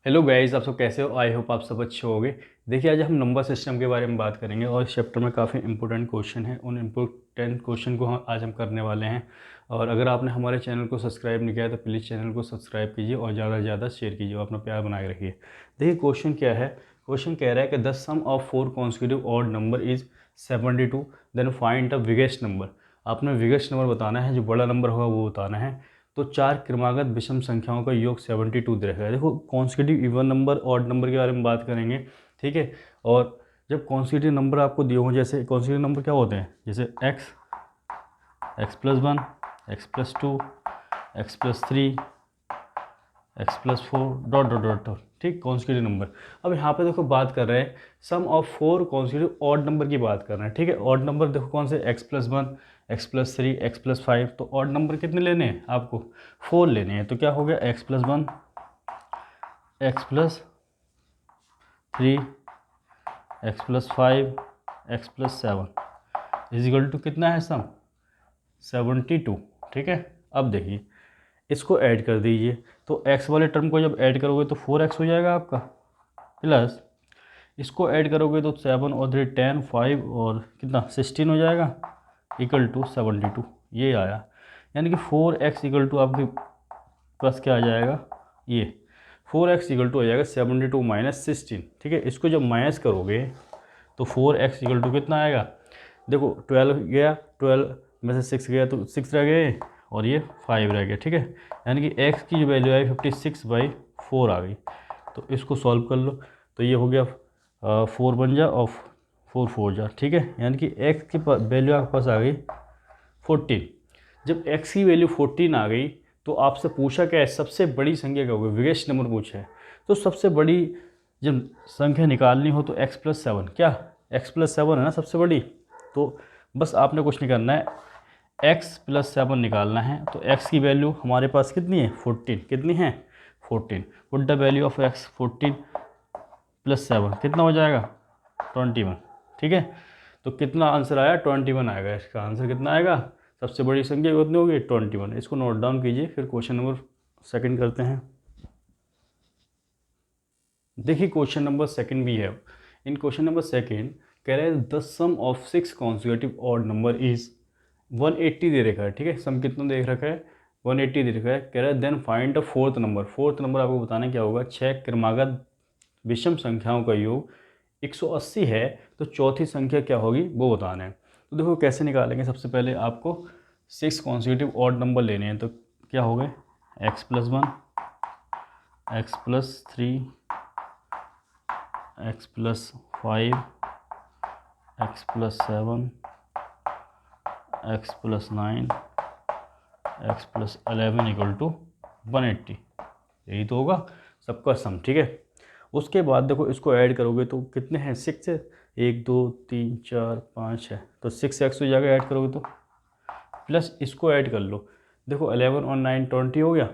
Hello guys, आप सब कैसे हो? आई होप आप सब अच्छे होंगे। देखिए, आज हम नंबर सिस्टम के बारे में बात करेंगे और इस चैप्टर में काफ़ी इंपॉर्टेंट क्वेश्चन है। उन इम्पोर्टेंट क्वेश्चन को आज हम करने वाले हैं। और अगर आपने हमारे चैनल को सब्सक्राइब नहीं किया तो प्लीज़ चैनल को सब्सक्राइब कीजिए और ज़्यादा से ज़्यादा शेयर कीजिए, अपना प्यार बनाए रखिए। देखिए, क्वेश्चन क्या है। क्वेश्चन कह रहा है कि the sum of 4 consecutive odd number is 72, then find the biggest number. आपने बिगेस्ट नंबर बताना है, जो बड़ा नंबर होगा वो बताना है। तो 4 क्रमागत विषम संख्याओं का योग 72 दे रखा है। देखो, consecutive even number odd number के बारे में बात करेंगे, ठीक है। और जब कॉन्सिक्यूटिव नंबर आपको दिए हों, जैसे कॉन्सिक्यूटिव नंबर क्या होते हैं, जैसे x+1, x+2, x+3, x+4 dot dot dot dot, ठीक, कॉन्सिक्यूटिव नंबर। अब यहाँ पे देखो बात कर रहे हैं सम ऑफ 4 कॉन्सिक्यूटिव ऑड नंबर की बात कर रहे हैं, ठीक है। ऑड नंबर देखो कौन से, x+1, x+3, x+5। तो ऑड नंबर कितने लेने हैं आपको? 4 लेने हैं। तो क्या हो गया, x+1, x+3, x+5, x+7 is equal to कितना है सम? 72, ठीक है। अब देखिए, इसको ऐड कर दीजिए। तो x वाले टर्म को जब ऐड करोगे तो 4x हो जाएगा आपका, प्लस इसको ऐड करोगे तो 7 और 3 10, 5 और कितना 16 हो जाएगा, इक्वल टू 72। ये आया, यानी कि 4x इक्वल टू आपके पास क्या आ जाएगा, ये 4x इक्वल टू हो जाएगा 72 माइनस 16, ठीक है। इसको जब माइनस करोगे तो 4x इक्वल टू कितना आएगा, देखो 12 गया, 12 में से 6 गया तो 6 रह गए और ये 5 रह गया, ठीक है। यानी कि x की जो वैल्यू आई 56/4 आ गई। तो इसको सॉल्व कर लो, तो ये हो गया 4 बन जा और 4 4 जा, ठीक है। यानी कि x की वैल्यू आपके पास आ गई 14। जब x की वैल्यू 14 आ गई तो आपसे पूछा क्या है, सबसे बड़ी संख्या क्या होगी, बिगेस्ट नंबर पूछा है। तो सबसे बड़ी जब संख्या निकालनी हो तो x+7, क्या x+7 है ना सबसे बड़ी। तो बस आपने कुछ नहीं करना है, x+7 निकालना है। तो x की वैल्यू हमारे पास कितनी है, 14। कितनी है, 14। Put the value of x, 14 + 7 कितना हो जाएगा, 21, ठीक है। तो कितना आंसर आया, 21 आएगा। इसका आंसर कितना आएगा, सबसे बड़ी संख्या कितनी होगी, 21। इसको नोट डाउन कीजिए। फिर क्वेश्चन नंबर सेकंड करते हैं। देखिए, क्वेश्चन नंबर सेकंड भी है। इन क्वेश्चन नंबर सेकंड कह रहे हैं the sum of 6 consecutive odd number is 180 दे रखा है, ठीक है। सम कितना दे रखा है, 180 दे रखा है। कह रहा है then find the fourth number. Fourth number आपको बताना क्या होगा, 6 क्रमागत विषम संख्याओं का योग 180 है, तो चौथी संख्या क्या होगी वो बताना है। तो देखो कैसे निकालेंगे। सबसे पहले आपको 6 कॉन्सिक्यूटिव ऑड नंबर लेने हैं। तो क्या हो गए, x+1, x+3, x+5, x+7, x+9, x+11 equal to 180। यही तो होगा सबका सम, ठीक है। उसके बाद देखो इसको ऐड करोगे तो कितने हैं, 6 है, 1 2 3 4 5 है, तो 6x हो जाएगा ऐड करोगे तो। प्लस इसको ऐड कर लो, देखो 11 और 9 20 हो गया,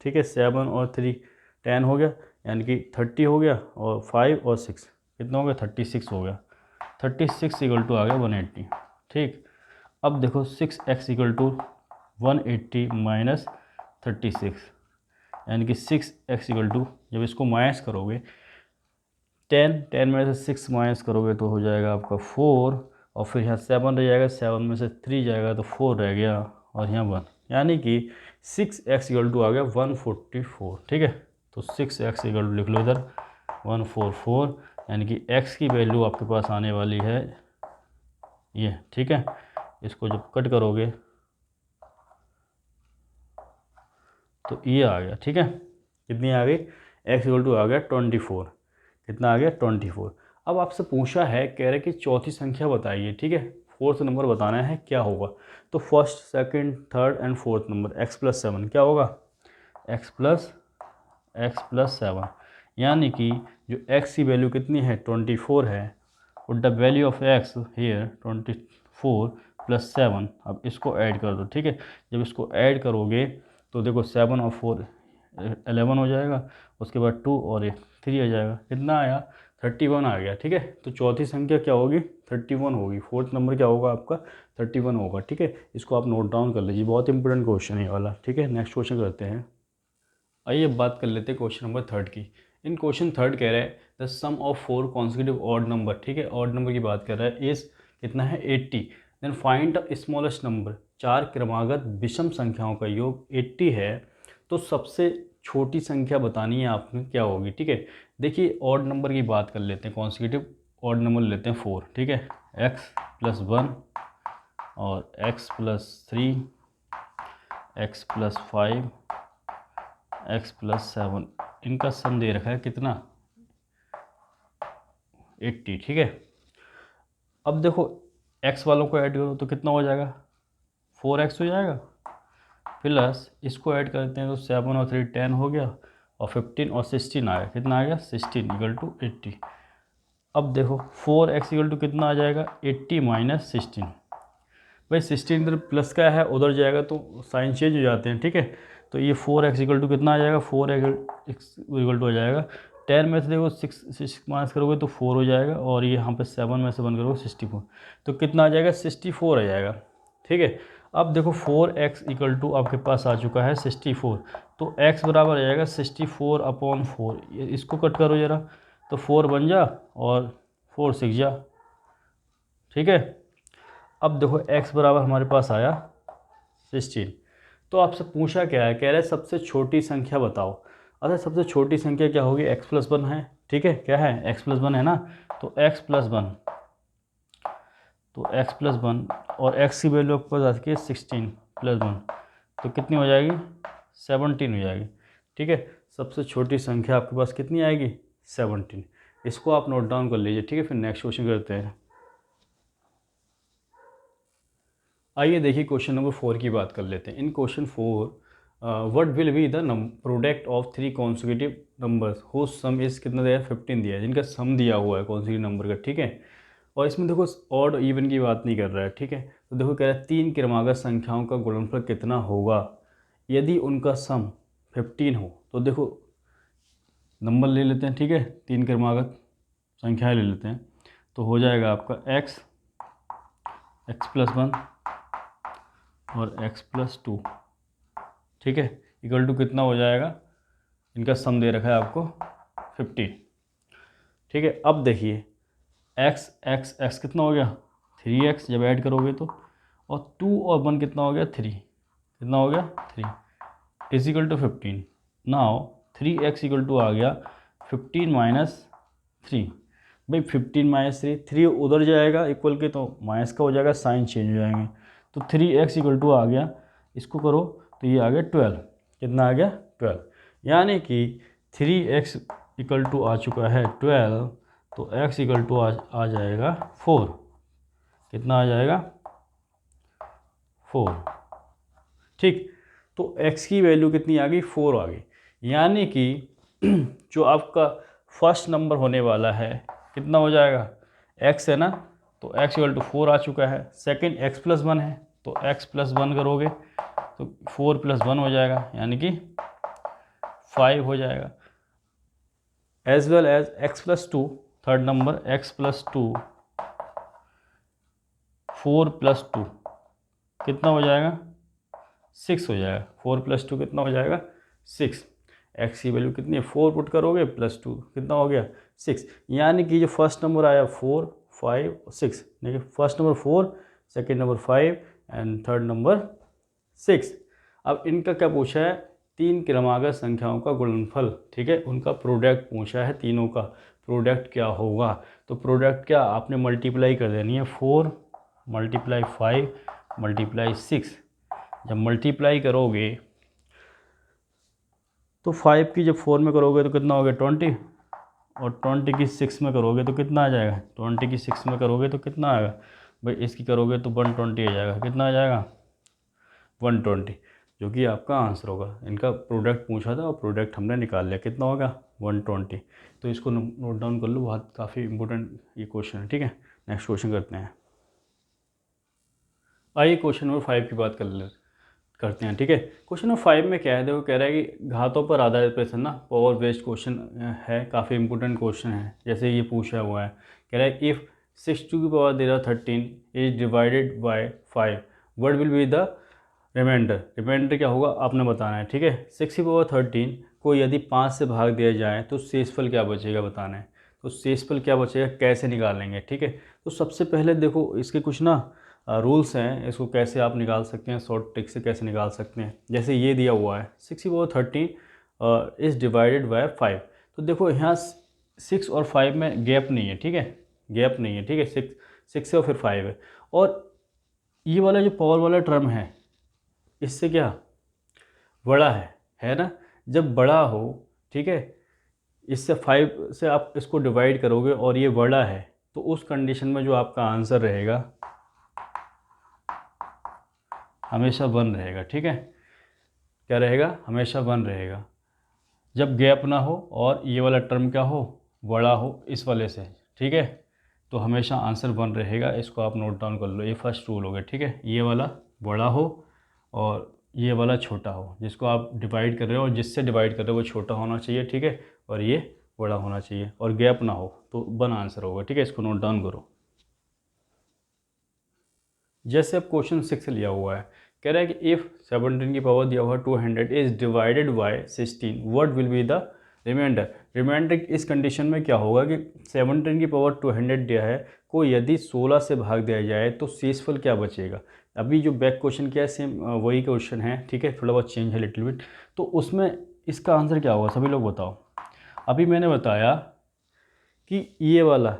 ठीक है। 7 और 3 10 हो गया, यानी कि 30 हो गया। और 5 और 6 कितना हो गया, 36 हो गया। 36 इक्वल टू आ गया 180, ठीक। अब देखो 6x इक्वल टू 180 माइनस 36, यानी कि 6x इक्वल टू, जब इसको माइनस करोगे 10 में से 6 माइनस करोगे तो हो जाएगा आपका 4, और फिर यहाँ 7 रह जाएगा, 7 में से 3 जाएगा तो 4 रह गया, और यहाँ 1, यानी कि 6x इक्वल टू आ गया 144, ठीक है। तो 6x इक्वल टू लिख लो इधर 144, यानी कि x की वैल्यू आपके पास आने वाली है ये, ठीक है। इसको जब कट करोगे तो ये आ गया, ठीक है। कितनी आ गई, x इक्वल टू आ गया 24। कितना आ गया, 24। अब आपसे पूछा है, कह रहे कि चौथी संख्या बताइए, ठीक है। फोर्थ नंबर बताना है क्या होगा। तो first second third and fourth number x+7 क्या होगा, x+7, यानी कि जो x की वैल्यू कितनी है 24 है, और the value of x here 24 + 7। अब इसको ऐड कर दो, ठीक है। जब इसको ऐड करोगे तो देखो 7 और 4 11 हो जाएगा, उसके बाद 2 और 1 3 आ जाएगा, कितना आया 31 आ गया, ठीक है। तो चौथी संख्या क्या होगी, 31 होगी। फोर्थ नंबर क्या होगा आपका, 31 होगा, ठीक है। इसको आप नोट डाउन कर लीजिए, बहुत इंपॉर्टेंट क्वेश्चन है ये वाला, ठीक है। नेक्स्ट क्वेश्चन करते हैं। आइए बात कर लेते हैं क्वेश्चन नंबर थर्ड की। इन क्वेश्चन थर्ड कह रहा है the sum of 4 consecutive odd number, ठीक है, ऑड नंबर की बात कर रहा है, इस कितना है 80, then find the smallest number, 4 क्रमागत विषम संख्याओं का योग 80 है, तो सबसे छोटी संख्या बतानी है आपने क्या होगी, ठीक है। देखिए ऑड नंबर की बात कर लेते हैं, कॉन्सिक्यूटिव ऑड नंबर लेते हैं 4, ठीक है, x+1 और x+3, x+5, x+7, इनका सम दे रखा है कितना 80, ठीक है। अब देखो x वालों को ऐड करो तो कितना हो जाएगा 4x हो जाएगा, प्लस इसको ऐड करते हैं तो 7 और 3 10 हो गया, और 15 और 16 आ गया, कितना आ गया 16 इक्वल टू 80। अब देखो 4x इक्वल टू कितना आ जाएगा 80 माइनस 16, भाई 16 इधर प्लस का है उधर जाएगा तो साइन चेंज हो जाते हैं, ठीक है। तो ये 4x इक्वल टू कितना आ जाएगा 4x इक्वल टू आ जाएगा 10 में से देखो 6 माइनस करोगे तो 4 हो जाएगा, और ये यहाँ पे 7 में से 1 करोगे 64, तो कितना आ जाएगा 64 आ जाएगा, ठीक है। अब देखो 4x इक्वल टू आपके पास आ चुका है 64, तो x बराबर आ जाएगा 64/4, इसको कट करो ज़रा, तो 4 बन जा और 4 6 जा, ठीक है। अब देखो x बराबर हमारे पास आया 16, तो आपसे पूछा क्या है, कह रहा है सबसे छोटी संख्या बताओ। अच्छा सबसे छोटी संख्या क्या होगी x+1 है, ठीक है, क्या है x+1 है ना, तो x+1, तो x+1 और x की वैल्यू आपके पास आ सके 16+1, तो कितनी हो जाएगी 17 हो जाएगी, ठीक है। सबसे छोटी संख्या आपके पास कितनी आएगी 17, इसको आप नोट डाउन कर लीजिए, ठीक है। फिर नेक्स्ट क्वेश्चन करते हैं। आइए देखिए क्वेश्चन नंबर 4 की बात कर लेते हैं। In question 4 what will be the product of 3 consecutive numbers whose sum is कितना दिया है 15 दिया है, जिनका सम दिया हुआ है कॉन्सिक्यूटिव नंबर का, ठीक है। और इसमें देखो ऑड इवन की बात नहीं कर रहा है, ठीक है। तो देखो कह रहा है 3 क्रमागत संख्याओं का गुणनफल कितना होगा यदि उनका सम 15 हो। तो देखो नंबर ले लेते हैं, ठीक है, 3 क्रमागत संख्याएँ ले लेते हैं, तो हो जाएगा आपका x+1 और x+2, ठीक है, इक्वल टू कितना हो जाएगा, इनका सम दे रखा है आपको 15, ठीक है। अब देखिए x कितना हो गया 3x जब ऐड करोगे तो, और 2 और 1 कितना हो गया 3, कितना हो गया 3 is equal to 15। Now 3x equal to आ गया 15 माइनस 3, भाई 15 माइनस 3 उधर जाएगा इक्वल के तो माइनस का हो जाएगा, साइन चेंज हो जाएंगे, तो 3x इक्वल टू आ गया, इसको करो तो ये आ गया 12, कितना आ गया 12, यानी कि 3x इक्वल टू आ चुका है 12, तो x इक्वल टू आ जाएगा 4, कितना आ जाएगा 4, ठीक। तो x की वैल्यू कितनी आ गई 4 आ गई, यानी कि जो आपका फर्स्ट नंबर होने वाला है कितना हो जाएगा x है ना, तो x इक्वल टू 4 आ चुका है। सेकंड x+1 है, तो x+1 करोगे तो 4+1 हो जाएगा, यानी कि 5 हो जाएगा। As well as x+2, third number x+2, 4+2 कितना हो जाएगा 6 हो जाएगा, 4+2 कितना हो जाएगा 6, x की वैल्यू कितनी है 4 पुट करोगे +2 कितना हो गया 6, यानी कि जो फर्स्ट नंबर आया 4 5 6, देखिए first number 4, second number 5 and third number 6। अब इनका क्या पूछा है 3 क्रमागत संख्याओं का गुणनफल, ठीक है, उनका प्रोडक्ट पूछा है, तीनों का प्रोडक्ट क्या होगा। तो प्रोडक्ट क्या आपने मल्टीप्लाई कर देनी है, 4 × 5 × 6, जब मल्टीप्लाई करोगे तो 5 की जब 4 में करोगे तो कितना हो गया 20, और 20 की 6 में करोगे तो कितना आ जाएगा, 20 की 6 में करोगे तो कितना आएगा, भाई इसकी करोगे तो 120 आ जाएगा, कितना आ जाएगा 120, जो कि आपका आंसर होगा। इनका प्रोडक्ट पूछा था और प्रोडक्ट हमने निकाल लिया, कितना होगा 120, तो इसको नोट डाउन कर लो, बहुत काफ़ी इंपॉर्टेंट ये क्वेश्चन है, ठीक है। नेक्स्ट क्वेश्चन करते हैं। आइए क्वेश्चन नंबर 5 की बात करते हैं, ठीक है। क्वेश्चन नंबर 5 में क्या है, देखो कह रहा है कि घातों पर आधारित प्रश्न ना पावर बेस्ड क्वेश्चन है, काफ़ी इंपॉर्टेंट क्वेश्चन है, जैसे ये पूछा हुआ है, कह रहा है if 6⁻13 is divided by 5 what will be the remainder. Remainder क्या होगा आपने बताना है, ठीक है। 6⁻13 को यदि 5 से भाग दिया जाए तो शेषफल क्या बचेगा बताना है। तो शेषफल क्या बचेगा कैसे निकालेंगे, ठीक है। तो सबसे पहले देखो इसके कुछ ना रूल्स हैं, इसको कैसे आप निकाल सकते हैं, शॉर्ट ट्रिक से कैसे निकाल सकते हैं। जैसे ये दिया हुआ है 6/13 इज़ डिवाइडेड बाय 5। तो देखो यहाँ 6 और 5 में गैप नहीं है, ठीक है, गैप नहीं है, ठीक है। 6 है और फिर 5 है। और ये वाला जो पावर वाला टर्म है इससे क्या बड़ा है ना। जब बड़ा हो, ठीक है, इससे 5 से आप इसको डिवाइड करोगे और ये बड़ा है, तो उस कंडीशन में जो आपका आंसर रहेगा हमेशा 1 रहेगा, ठीक है। क्या रहेगा, हमेशा 1 रहेगा। जब गैप ना हो और ये वाला टर्म क्या हो, बड़ा हो इस वाले से, ठीक है, तो हमेशा आंसर 1 रहेगा। इसको आप नोट डाउन कर लो, ये फर्स्ट रूल हो गया, ठीक है। ये वाला बड़ा हो और ये वाला छोटा हो, जिसको आप डिवाइड कर रहे हो और जिससे डिवाइड कर रहे हो वो छोटा होना चाहिए, ठीक है, और ये बड़ा होना चाहिए, और गैप ना हो, तो 1 आंसर होगा, ठीक है। इसको नोट डाउन करो। जैसे अब क्वेश्चन 6 लिया हुआ है, कह रहा है कि इफ़ 17 की पावर दिया हुआ 200 is divided by 16 what will be the remainder. Remainder इस कंडीशन में क्या होगा कि 17 की पावर 200 दिया है को यदि 16 से भाग दिया जाए तो शेषफल क्या बचेगा। अभी जो बैक क्वेश्चन क्या है सेम वही क्वेश्चन है, ठीक है, थोड़ा बहुत चेंज है लिटिल बिट। तो उसमें इसका आंसर क्या होगा सभी लोग बताओ। अभी मैंने बताया कि ये वाला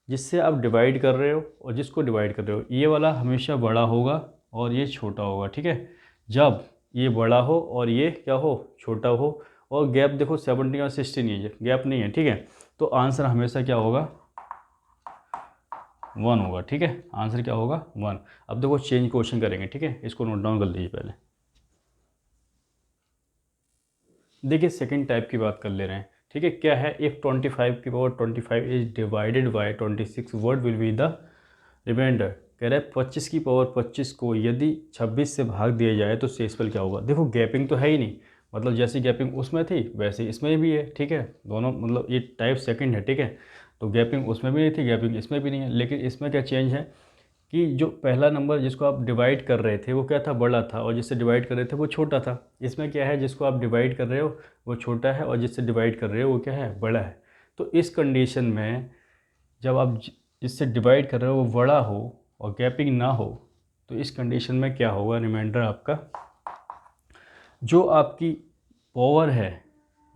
जिससे आप डिवाइड कर रहे हो और जिसको डिवाइड कर रहे हो ये वाला हमेशा बड़ा होगा और ये छोटा होगा, ठीक है। जब ये बड़ा हो और ये क्या हो, छोटा हो, और गैप देखो 17 और 16 है, गैप नहीं है, ठीक है, तो आंसर हमेशा क्या होगा 1 होगा, ठीक है। आंसर क्या होगा 1। अब देखो चेंज क्वेश्चन करेंगे, ठीक है, इसको नोट डाउन कर लीजिए पहले। देखिए सेकंड टाइप की बात कर ले रहे हैं, ठीक है। क्या है, इफ़ 25 की power 25 is divided by 26 what will be the remainder. कह रहा है 25 की पावर 25 को यदि 26 से भाग दिया जाए तो शेषफल क्या होगा। देखो गैपिंग तो है ही नहीं, मतलब जैसी गैपिंग उसमें थी वैसे इसमें भी है, ठीक है, दोनों मतलब ये टाइप सेकंड है, ठीक है। तो गैपिंग उसमें भी नहीं थी, गैपिंग इसमें भी नहीं है, लेकिन इसमें क्या चेंज है कि जो पहला नंबर जिसको आप डिवाइड कर रहे थे वो क्या था, बड़ा था, और जिससे डिवाइड कर रहे थे वो छोटा था। इसमें क्या है, जिसको आप डिवाइड कर रहे हो वो छोटा है और जिससे डिवाइड कर रहे हो वो क्या है, बड़ा है। तो इस कंडीशन में जब आप जिससे डिवाइड कर रहे हो वो बड़ा हो और गैपिंग ना हो, तो इस कंडीशन में क्या होगा, रिमाइंडर आपका जो आपकी पावर है,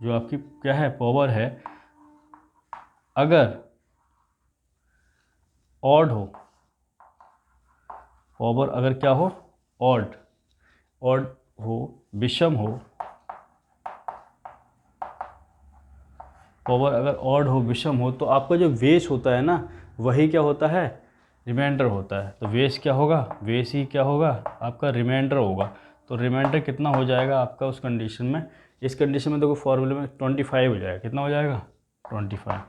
जो आपकी क्या है पावर है, अगर ऑड हो, पावर अगर क्या हो, ऑड ऑड हो, विषम हो, पावर अगर ऑड हो विषम हो, तो आपका जो वेश होता है ना वही क्या होता है, रिमाइंडर होता है। तो वेश क्या होगा, वेश ही क्या होगा आपका रिमाइंडर होगा। तो रिमाइंडर कितना हो जाएगा आपका उस कंडीशन में, इस कंडीशन में देखो फॉर्मूले में 25 हो जाएगा। कितना हो जाएगा 25,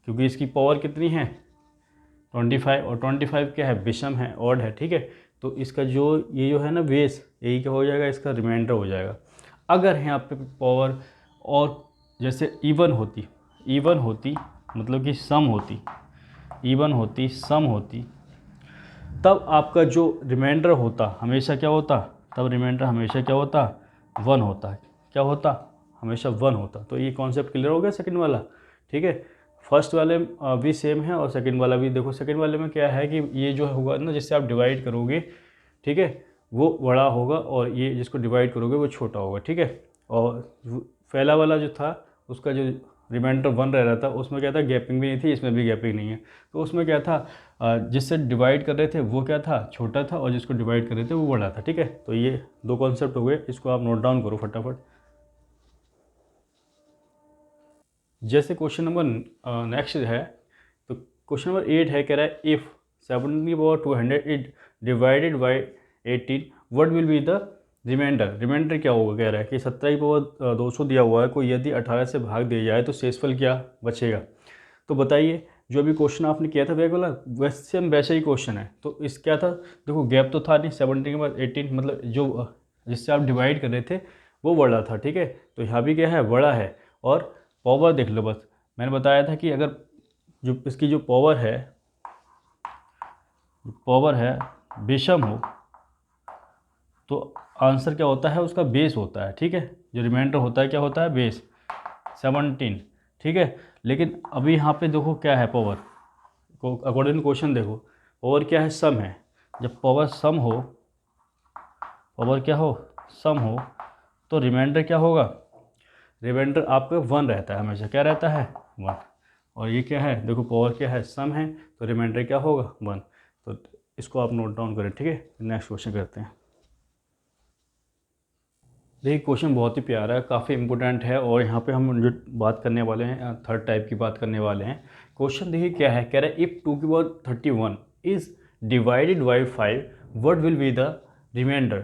क्योंकि इसकी पावर कितनी है 25, और 25 क्या है, विषम है, ऑड है, ठीक है। तो इसका जो ये जो है ना वेश, यही क्या हो जाएगा, इसका रिमाइंडर हो जाएगा। अगर यहाँ पे पावर और जैसे इवन होती मतलब कि सम होती, इवन होती सम होती, तब आपका जो रिमाइंडर होता हमेशा क्या होता, तब रिमाइंडर हमेशा क्या होता 1 होता है, क्या होता हमेशा 1 होता। तो ये कॉन्सेप्ट क्लियर हो गया सेकंड वाला, ठीक है। फर्स्ट वाले भी सेम है और सेकंड वाला भी। देखो सेकंड वाले में क्या है कि ये जो होगा ना जिससे आप डिवाइड करोगे, ठीक है, वो बड़ा होगा और ये जिसको डिवाइड करोगे वो छोटा होगा, ठीक है। और पहला वाला जो था उसका जो रिमाइंडर 1 रह रहा था उसमें क्या था, गैपिंग भी नहीं थी, इसमें भी गैपिंग नहीं है। तो उसमें क्या था, जिससे डिवाइड कर रहे थे वो क्या था, छोटा था, और जिसको डिवाइड कर रहे थे वो बड़ा था, ठीक है। तो ये दो कॉन्सेप्ट हो गए, इसको आप नोट डाउन करो फटाफट। जैसे क्वेश्चन नंबर नेक्स्ट है, तो क्वेश्चन नंबर 8 है, कह रहा है इफ़ 17 की power 200 is divided by 18 what will be the remainder. Remainder क्या होगा, कह रहा है कि 17 की पावर 200 दिया हुआ है, कोई यदि 18 से भाग दिया जाए तो शेषफल क्या बचेगा। तो बताइए, जो अभी क्वेश्चन आपने किया था बैक वाला वैसे हम वैसे ही क्वेश्चन है। तो इस क्या था, देखो गैप तो था नहीं, 17 के बाद 18 मतलब जो जिससे आप डिवाइड कर रहे थे वो बड़ा था, ठीक है। तो यहाँ भी क्या है, बड़ा है। और पावर देख लो, बस मैंने बताया था कि अगर जो इसकी जो पावर है विषम हो, तो आंसर क्या होता है उसका बेस होता है, ठीक है। जो रिमाइंडर होता है क्या होता है, बेस 17, ठीक है। लेकिन अभी यहाँ पे देखो क्या है, पावर को अकॉर्डिंग टू क्वेश्चन देखो पावर क्या है, सम है। जब पावर सम हो, पावर क्या हो, सम हो, तो रिमाइंडर क्या होगा, रिमाइंडर आपका 1 रहता है हमेशा, क्या रहता है 1। और ये क्या है, देखो पावर क्या है, सम है, तो रिमाइंडर क्या होगा 1। तो इसको आप नोट डाउन करें, ठीक है। नेक्स्ट क्वेश्चन करते हैं। देखिए क्वेश्चन बहुत ही प्यारा है, काफ़ी इंपॉर्टेंट है, और यहाँ पे हम जो बात करने वाले हैं थर्ड टाइप की बात करने वाले हैं। क्वेश्चन देखिए क्या है, कह रहा है इफ़ 2 की power 31 is divided by 5 what will be the remainder.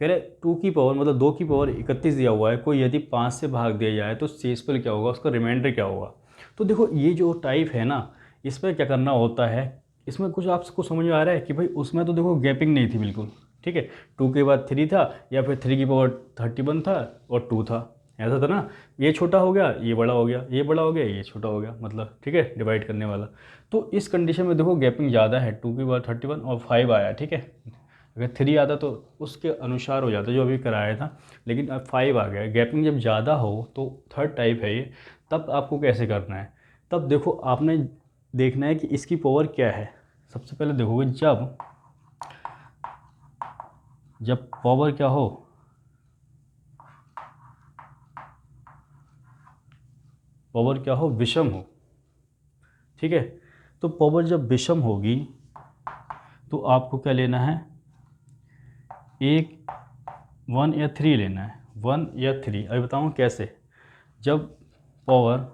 कह रहे 2 की पावर मतलब 2 की पावर 31 दिया हुआ है, कोई यदि 5 से भाग दिया जाए तो शेषफल क्या होगा, उसका रिमाइंडर क्या होगा। तो देखो ये जो टाइप है ना, इसमें क्या करना होता है, इसमें कुछ आपको समझ में आ रहा है कि भाई उसमें तो देखो गैपिंग नहीं थी बिल्कुल, ठीक है। 2 के बाद 3 था, या फिर 3 की पावर 31 था और 2 था, ऐसा था ना। ये छोटा हो गया, ये बड़ा हो गया, ये बड़ा हो गया, ये छोटा हो गया, मतलब ठीक है, डिवाइड करने वाला। तो इस कंडीशन में देखो गैपिंग ज़्यादा है, 2 की पावर 31 और 5 आया, ठीक है। अगर 3 आता तो उसके अनुसार हो जाता जो अभी कराया था, लेकिन अब 5 आ गया। गैपिंग जब ज़्यादा हो तो थर्ड टाइप है ये। तब आपको कैसे करना है, तब देखो आपने देखना है कि इसकी पावर क्या है। सबसे पहले देखोगे जब पावर क्या हो, पावर क्या हो, विषम हो, ठीक है। तो पावर जब विषम होगी तो आपको क्या लेना है, एक 1 या 3 लेना है, 1 या 3। अभी बताऊँ कैसे। जब पावर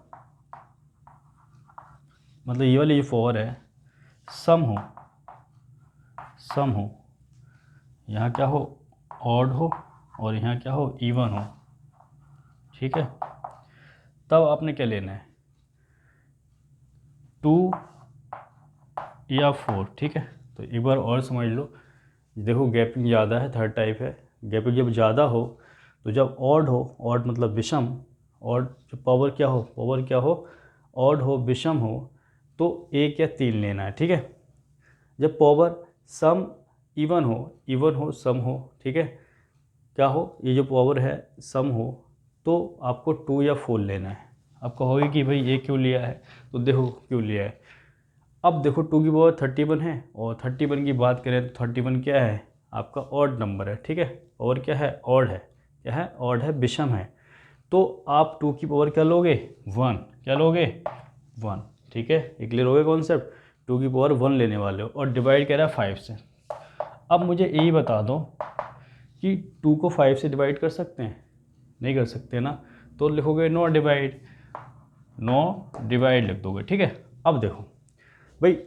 मतलब ये वाली जो पावर है सम हो, सम हो, यहाँ क्या हो, ऑड हो, और यहाँ क्या हो, इवन हो, ठीक है। तब आपने क्या लेना है, 2 या 4, ठीक है। तो एक बार और समझ लो, देखो गैपिंग ज़्यादा है, थर्ड टाइप है। गैपिंग जब ज़्यादा हो तो जब ऑड हो, ऑड मतलब विषम, ऑड जब पावर क्या हो, पावर क्या हो, ऑड हो, विषम हो, तो 1 या 3 लेना है, ठीक है। जब पावर सम इवन हो, सम हो, ठीक है, क्या हो, ये जो पावर है सम हो, तो आपको 2 या 4 लेना है। आप कहोगे कि भाई ये क्यों लिया है, तो देखो क्यों लिया है। अब देखो 2 की पावर 31 है, और 31 की बात करें तो 31 क्या है, आपका ऑड नंबर है, ठीक है। और क्या है, ऑड है, क्या है, ऑड है, विषम है। तो आप 2 की पावर क्या लोगे, 1, क्या लोगे 1, ठीक है। ये क्लियर हो गया कॉन्सेप्ट। 2 की पावर 1 लेने वाले हो, और डिवाइड कह रहा है 5 से। अब मुझे यही बता दो कि 2 को 5 से डिवाइड कर सकते हैं, नहीं कर सकते ना, तो लिखोगे नो डिवाइड, नो डिवाइड लिख दोगे, ठीक है। अब देखो भाई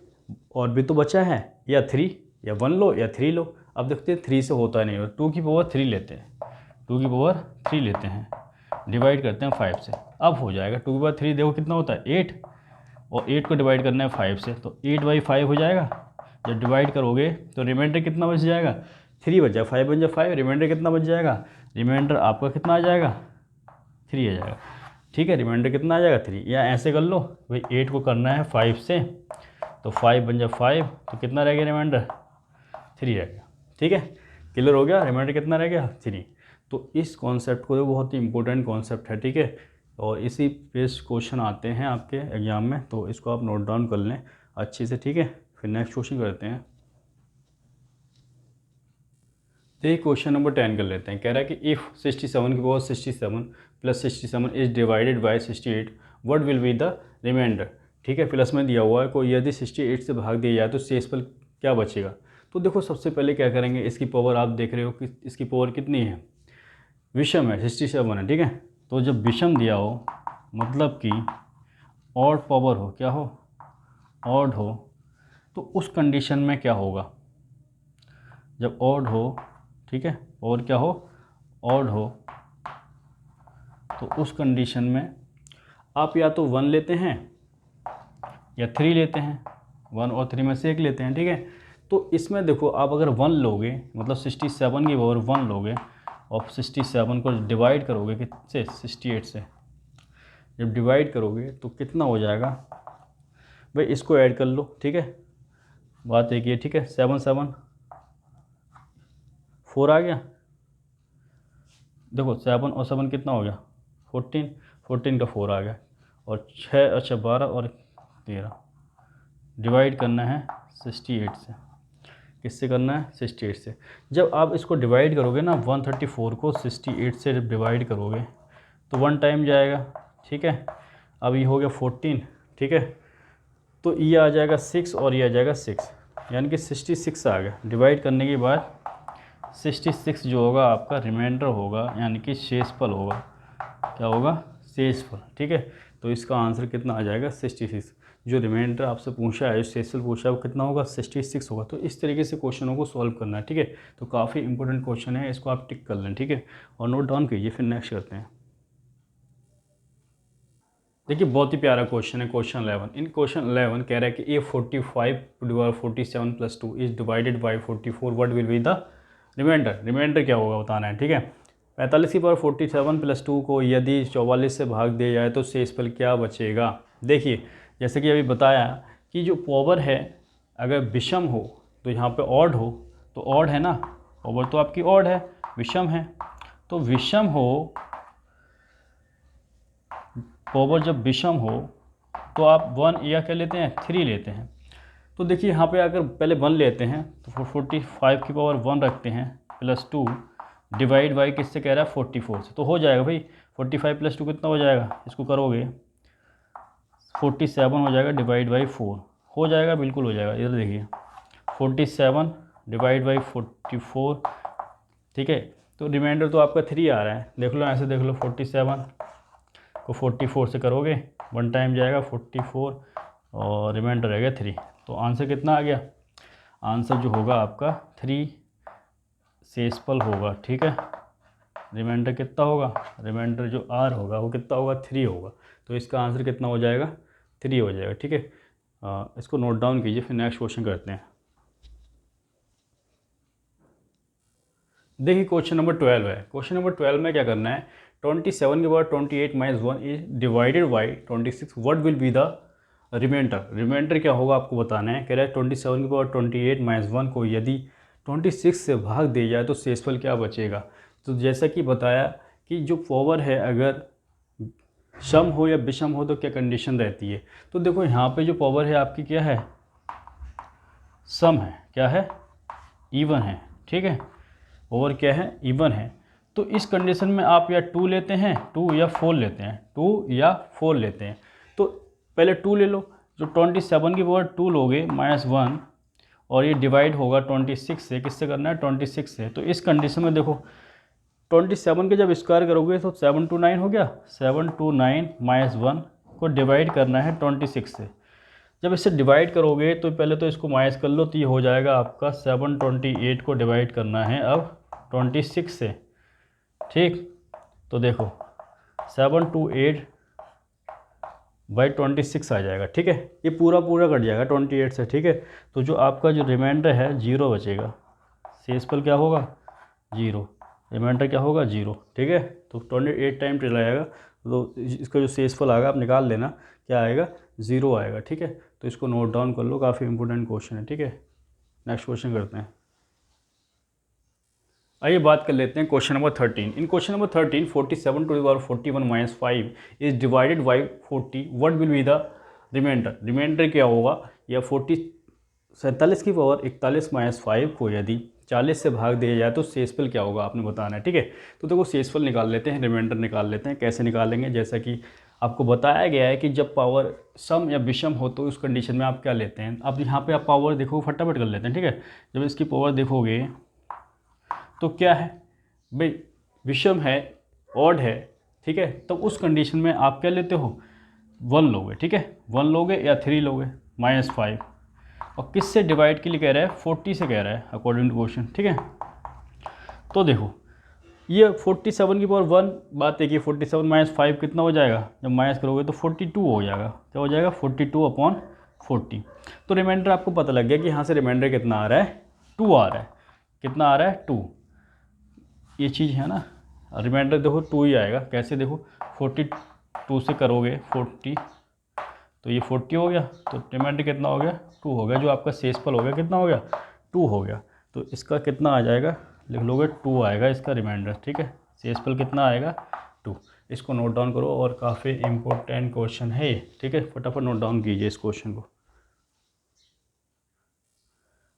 और भी तो बचा है, या 3 या 1 लो या 3 लो। अब देखते हैं 3 से होता नहीं, 2 की पावर 3 लेते हैं, 2 की पावर 3 लेते हैं, डिवाइड करते हैं 5 से। अब हो जाएगा 2 की पावर 3 देखो कितना होता है 8, और 8 को डिवाइड करना है 5 से, तो 8/5 हो जाएगा। जब डिवाइड करोगे तो रिमाइंडर कितना बच जाएगा, 3 बच जाएगा, 5 बन जाए 5, रिमाइंडर कितना बच जाएगा, रिमाइंडर आपका कितना आ जाएगा, 3 आ जाएगा, ठीक है। रिमाइंडर कितना आ जाएगा 3, या ऐसे कर लो भाई 8 को करना है 5 से, तो 5 बन जाए 5, तो कितना रह गया रिमाइंडर, 3 रह गया, ठीक है। क्लियर हो गया, रिमाइंडर कितना रह गया 3। तो इस कॉन्सेप्ट को बहुत ही इंपॉर्टेंट कॉन्सेप्ट है, ठीक है। और इसी बेस क्वेश्चन आते हैं आपके एग्जाम में, तो इसको आप नोट डाउन कर लें अच्छे से, ठीक है। फिर नेक्स्ट क्वेश्चन करते हैं। तो ये क्वेश्चन नंबर 10 कर लेते हैं। कह रहा है कि इफ़ 67 की power 67 plus 67 is divided by 68 what will be the remainder, ठीक है। प्लस में दिया हुआ है, कोई यदि 68 से भाग दिया जाए तो शेषफल क्या बचेगा। तो देखो सबसे पहले क्या करेंगे, इसकी पावर आप देख रहे हो कि इसकी पावर कितनी है, विषम है, 67 है, ठीक है। तो जब विषम दिया हो मतलब कि ऑड पावर हो, क्या हो, ऑड हो, तो उस कंडीशन में क्या होगा, जब ऑड हो, ठीक है, और क्या हो, ऑड हो, तो उस कंडीशन में आप या तो 1 लेते हैं या 3 लेते हैं, 1 और 3 में से एक लेते हैं, ठीक है। तो इसमें देखो आप अगर 1 लोगे मतलब 67 की पावर 1 लोगे, और 67 को डिवाइड करोगे किससे, 68 से, जब डिवाइड करोगे तो कितना हो जाएगा भाई, इसको ऐड कर लो, ठीक है। बात एक ये, ठीक है, 7 7 4 आ गया, देखो 7 और 7 कितना हो गया 14, 14 का 4 आ गया, और 6 अच्छा 12 और 13, डिवाइड करना है 68 से। किससे करना है 68 से। जब आप इसको डिवाइड करोगे ना 134 को 68 से डिवाइड करोगे तो 1 टाइम जाएगा, ठीक है। अब ये हो गया 14, ठीक है, तो ये आ जाएगा 6 और ये आ जाएगा 6, यानी कि 66 आ गया। डिवाइड करने के बाद 66 जो होगा आपका रिमाइंडर होगा, यानी कि शेषफल होगा। क्या होगा शेषफल, ठीक है। तो इसका आंसर कितना आ जाएगा 66। जो रिमाइंडर आपसे पूछा है, जो शेषफल पूछा है वो कितना होगा 66 होगा। तो इस तरीके से क्वेश्चनों को सॉल्व करना है, ठीक है। तो काफ़ी इंपॉर्टेंट क्वेश्चन है, इसको आप टिक कर लें, ठीक है, और नोट डाउन कीजिए। फिर नेक्स्ट करते हैं। देखिए बहुत ही प्यारा क्वेश्चन है, क्वेश्चन 11। इन क्वेश्चन 11 कह रहा है कि ए 45 47 + 2 is divided by 44, what will be the remainder. Remainder क्या होगा बताना है, ठीक है। 45 की पावर 47 + 2 को यदि 44 से भाग दिया जाए तो शेषफल क्या बचेगा। देखिए जैसे कि अभी बताया कि जो पावर है अगर विषम हो तो यहाँ पे ऑड हो, तो ऑड है ना, पावर तो आपकी ऑड है, विषम है। तो विषम हो, पावर जब विषम हो तो आप 1 या क्या लेते हैं 3 लेते हैं। तो देखिए यहाँ पे अगर पहले 1 लेते हैं तो 45 की पावर 1 रखते हैं +2 डिवाइड बाई किससे कह रहा है 44 से, तो हो जाएगा भाई 45 + 2 कितना हो जाएगा, इसको करोगे 47 हो जाएगा डिवाइड बाई 4 हो जाएगा, बिल्कुल हो जाएगा। इधर देखिए 47 डिवाइड बाई 44, ठीक है। तो रिमाइंडर तो आपका 3 आ रहा है, देख लो ऐसे देख लो 47 को 44 से करोगे 1 टाइम जाएगा 44 और रिमाइंडर रहेगा 3। तो आंसर कितना आ गया, आंसर जो होगा आपका 3 शेषफल होगा, ठीक है। रिमाइंडर कितना होगा, रिमाइंडर जो आर होगा वो कितना होगा 3 होगा। तो इसका आंसर कितना हो जाएगा 3 हो जाएगा, ठीक है। इसको नोट डाउन कीजिए, फिर नेक्स्ट क्वेश्चन करते हैं। देखिए क्वेश्चन नंबर 12 है। क्वेश्चन नंबर 12 में क्या करना है, 27 के बाद 28 - 1 is divided by 26, what will be the remainder. Remainder क्या होगा आपको बताना है। कह रहा है 27 के बाद 28 - 1 को यदि 26 से भाग दिया जाए तो शेषफल क्या बचेगा। तो जैसा कि बताया कि जो पावर है अगर सम हो या विषम हो तो क्या कंडीशन रहती है। तो देखो यहाँ पे जो पावर है आपकी क्या है, सम है, क्या है इवन है, ठीक है। पावर क्या है इवन है। तो इस कंडीशन में आप या 2 लेते हैं 2 या 4 लेते हैं 2 या 4 लेते हैं। तो पहले 2 ले लो, जो 27 की पावर 2 लोगे -1 और ये डिवाइड होगा 26 से, किससे करना है 26 से। तो इस कंडीशन में देखो 27 के जब स्क्वायर करोगे तो 729 हो गया, 729 -1 को डिवाइड करना है 26 से। जब इससे डिवाइड करोगे तो पहले तो इसको माइनस कर लो, तो ये हो जाएगा आपका 728 को डिवाइड करना है अब 26 से, ठीक। तो देखो 728 बाई 26 आ जाएगा, ठीक है। ये पूरा कट जाएगा 28 से, ठीक है। तो जो आपका जो रिमाइंडर है 0 बचेगा, शेषफल क्या होगा 0, रिमाइंडर क्या होगा 0, ठीक है। तो 28 टाइम चलाएगा तो इसका जो शेषफल आएगा आप निकाल लेना, क्या आएगा 0 आएगा, ठीक है। तो इसको नोट डाउन कर लो, काफ़ी इंपॉर्टेंट क्वेश्चन है, ठीक है। नेक्स्ट क्वेश्चन करते हैं। आइए बात कर लेते हैं question number 13। In question number 13 47 to the power 41 - 5 is divided by 40, what will be the remainder. Remainder क्या होगा, या 47 की पावर 41 - 5 को यदि 40 से भाग दिया जाए तो शेषफल क्या होगा आपने बताना है, ठीक है। तो देखो शेषफल निकाल लेते हैं, रिमाइंडर निकाल लेते हैं। कैसे निकालेंगे, जैसा कि आपको बताया गया है कि जब पावर सम या विषम हो तो उस कंडीशन में आप क्या लेते हैं। अब यहाँ पे आप पावर देखो फटाफट कर लेते हैं, ठीक है। जब इसकी पावर देखोगे तो क्या है भाई, विषम है, ऑड है, ठीक है। तो उस कंडीशन में आप क्या लेते हो 1 लोगे, ठीक है। 1 लोगे या 3 लोगे -5, और किससे डिवाइड के लिए कह रहा है 40 से कह रहा है अकॉर्डिंग टू क्वेश्चन, ठीक है। तो देखो ये 47 की पावर 1 बात है कि 47 - 5 कितना हो जाएगा, जब माइनस करोगे तो 42 हो जाएगा, क्या हो जाएगा 42/40। तो रिमाइंडर आपको पता लग गया कि यहाँ से रिमाइंडर कितना आ रहा है 2 आ रहा है, कितना आ रहा है 2, ये चीज़ है ना। रिमाइंडर देखो 2 ही आएगा, कैसे देखो 42 से करोगे 40 तो ये 40 हो गया, तो रिमाइंडर कितना हो गया 2 हो गया। जो आपका शेषफल हो गया कितना हो गया 2 हो गया। तो इसका कितना आ जाएगा लिख लोगे 2 आएगा इसका रिमाइंडर, ठीक है। शेषफल कितना आएगा 2। इसको नोट डाउन करो और काफ़ी इम्पोर्टेंट क्वेश्चन है ये, ठीक है, फटाफट नोट डाउन कीजिए इस क्वेश्चन को।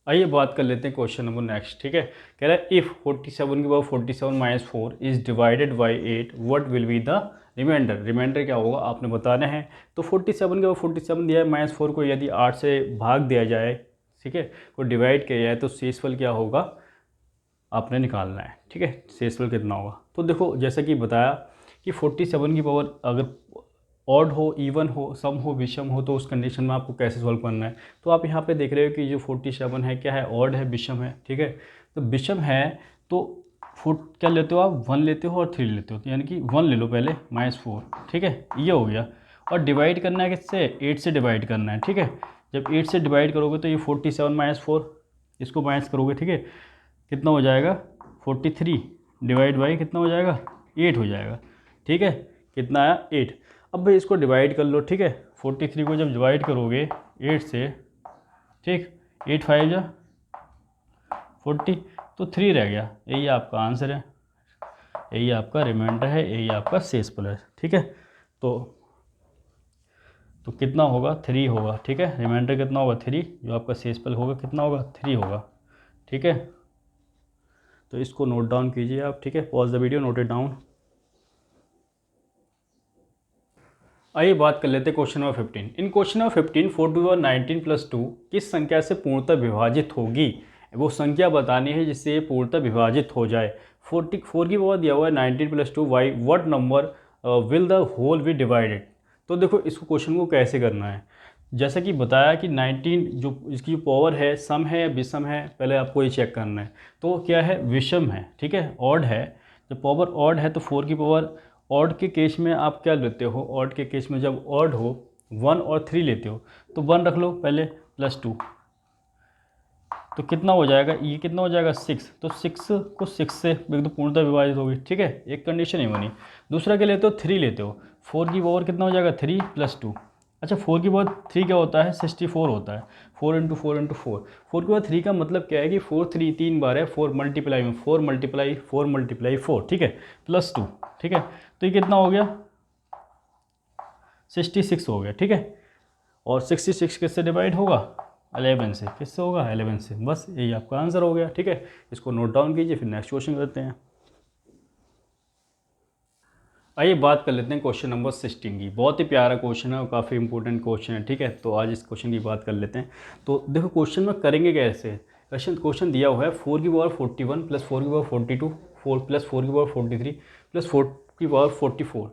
आइए बात कर लेते हैं क्वेश्चन नंबर नेक्स्ट, ठीक है। कह रहा है इफ़ 47 के बाद 47 - 4 is divided by 8 what will be the remainder. Remainder क्या होगा आपने बताना है। तो 47 के बाद 47 दिया है, -4 को यदि 8 से भाग दिया जाए, ठीक है, को डिवाइड किया जाए तो शेषफल क्या होगा आपने निकालना है, ठीक है, शेषफल कितना होगा। तो देखो जैसा कि बताया कि 47 की पावर अगर ऑड हो, इवन हो, सम हो, विषम हो, तो उस कंडीशन में आपको कैसे सॉल्व करना है। तो आप यहाँ पे देख रहे हो कि जो 47 है क्या है, ऑड है, विषम है, ठीक है। तो विषम है तो क्या लेते हो आप, 1 लेते हो और 3 लेते हो, तो यानी कि 1 ले लो पहले -4, ठीक है, ये हो गया। और डिवाइड करना है किससे, 8 से डिवाइड करना है, ठीक है। जब 8 से डिवाइड करोगे तो ये 47 - 4, इसको माइनस करोगे, ठीक है, कितना हो जाएगा 43 डिवाइड बाई कितना हो जाएगा 8 हो जाएगा, ठीक है। कितना आया 8। अब भाई इसको डिवाइड कर लो, ठीक है। 43 को जब डिवाइड करोगे 8 से, ठीक, 8 5 जा 40, तो 3 रह गया। यही आपका आंसर है, यही आपका रिमाइंडर है, यही आपका शेषफल है, ठीक है। तो कितना होगा 3 होगा, ठीक है। रिमाइंडर कितना होगा 3, जो आपका शेषफल होगा कितना होगा 3 होगा, ठीक है। तो इसको नोट डाउन कीजिए आप, ठीक है, pause the video, note it down. आइए बात कर लेते हैं question number 15। In question number 15 4 to 19 + 2 किस संख्या से पूर्णतः विभाजित होगी। वो संख्या बतानी है जिससे ये पूर्णतः विभाजित हो जाए। 44 की पावर दिया हुआ है 19 + 2 why what number will the whole B divided. तो देखो इसको क्वेश्चन को कैसे करना है। जैसा कि बताया कि 19 जो इसकी जो पावर है सम है या विषम है, पहले आपको ये चेक करना है। तो क्या है, विषम है, ठीक है, ऑड है। जब पावर ऑड है तो 4 की पावर ऑड के केस में आप क्या लेते हो, ऑड के केस में जब ऑड हो 1 और 3 लेते हो, तो 1 रख लो पहले +2, तो कितना हो जाएगा, ये कितना हो जाएगा 6। तो 6 को 6 से एकदम पूर्णतः विभाजित होगी, ठीक है, एक कंडीशन ही बनी। दूसरा क्या लेते हो, 3 लेते हो, 4 की पावर कितना हो जाएगा 3 + 2। अच्छा 4 की पावर 3 क्या होता है, 64 होता है, 4 × 4 × 4। 4 की पावर 3 का मतलब क्या है कि 4 3 बार है, 4 मल्टीप्लाई में 4 मल्टीप्लाई 4 मल्टीप्लाई 4, ठीक है, +2, ठीक है। तो ये कितना हो गया 66 हो गया, ठीक है। और 66 किससे डिवाइड होगा 11 से, किससे होगा 11 से, बस यही आपका आंसर हो गया, ठीक है। इसको नोट डाउन कीजिए, फिर नेक्स्ट क्वेश्चन करते हैं। आइए बात कर लेते हैं क्वेश्चन नंबर 16 की। बहुत ही प्यारा क्वेश्चन है और काफ़ी इंपॉर्टेंट क्वेश्चन है, ठीक है। तो आज इस क्वेश्चन की बात कर लेते हैं। तो देखो क्वेश्चन में करेंगे कैसे। क्वेश्चन दिया हुआ है 4 की पावर 41 + 4 की पावर 42 4 + 4 की पावर 43 + 4 की पावर 44,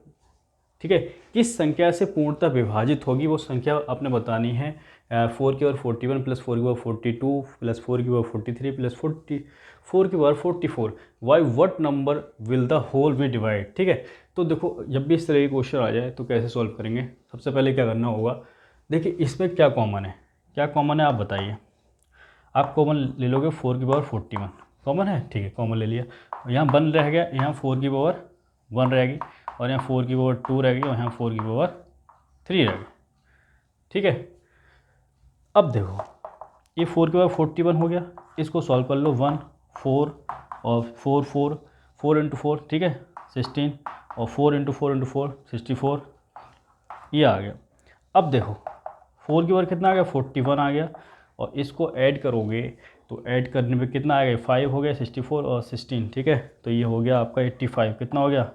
ठीक है, किस संख्या से पूर्णतः विभाजित होगी। वो संख्या आपने बतानी है। 4 की पावर 41 + 4 की पावर 42 + 4 की पावर 43 + 4 की power 44 why what number will the whole B divide, ठीक है। तो देखो जब भी इस तरह की क्वेश्चन आ जाए तो कैसे सॉल्व करेंगे। सबसे पहले क्या करना होगा, देखिए इसमें क्या कॉमन है, क्या कॉमन है आप बताइए। आप कॉमन ले लोगे 4 की पावर 41 कॉमन है, ठीक है, कॉमन ले लिया। यहाँ 1 रह गया, यहाँ 4 की पावर 1 रहेगी, और यहाँ 4 की पावर 2 रहेगी, और यहाँ 4 की पावर 3 रहेगी, ठीक है। अब देखो ये 4 की पावर 41 हो गया, इसको सॉल्व कर लो। 1 4 और 4 4 4 × 4, ठीक है 16, और 4 × 4 × 4 64, ये आ गया। अब देखो 4 की पावर कितना आ गया 41 आ गया, और इसको ऐड करोगे तो ऐड करने पे कितना आ गया 5 हो गया, 64 और 16, ठीक है। तो ये हो गया आपका 85, कितना हो गया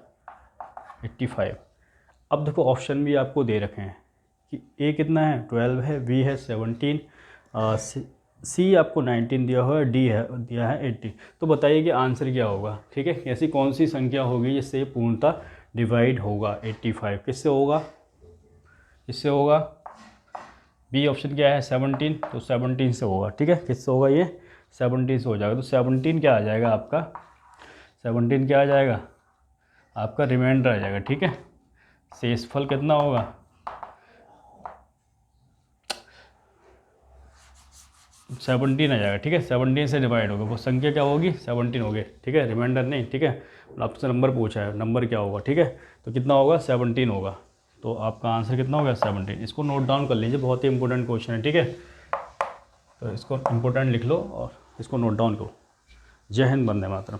85। अब देखो ऑप्शन भी आपको दे रखे हैं कि ए कितना है 12 है, बी है 17, सी आपको 19 दिया हुआ है, डी है दिया है 80। तो बताइए कि आंसर क्या होगा, ठीक है। ऐसी कौन सी संख्या होगी जिससे पूर्णतः डिवाइड होगा 85, किससे होगा, इससे होगा। बी ऑप्शन क्या है 17, तो 17 से होगा, ठीक है। किससे होगा ये 17 से हो जाएगा। तो 17 क्या आ जाएगा आपका, 17 क्या आ जाएगा आपका रिमाइंडर आ जाएगा, ठीक है। शेषफल कितना होगा 17 आ जाएगा, ठीक है। 17 से डिवाइड होगा, वो संख्या क्या होगी 17 होगी, ठीक है, रिमाइंडर नहीं, ठीक है। आपसे नंबर पूछा है, नंबर क्या होगा, ठीक है। तो कितना होगा 17 होगा। तो आपका आंसर कितना होगा 17। इसको नोट डाउन कर लीजिए, बहुत ही इंपॉर्टेंट क्वेश्चन है, ठीक है। तो इसको इंपॉर्टेंट लिख लो और इसको नोट डाउन करो। जय हिंद, वंदे मातरम।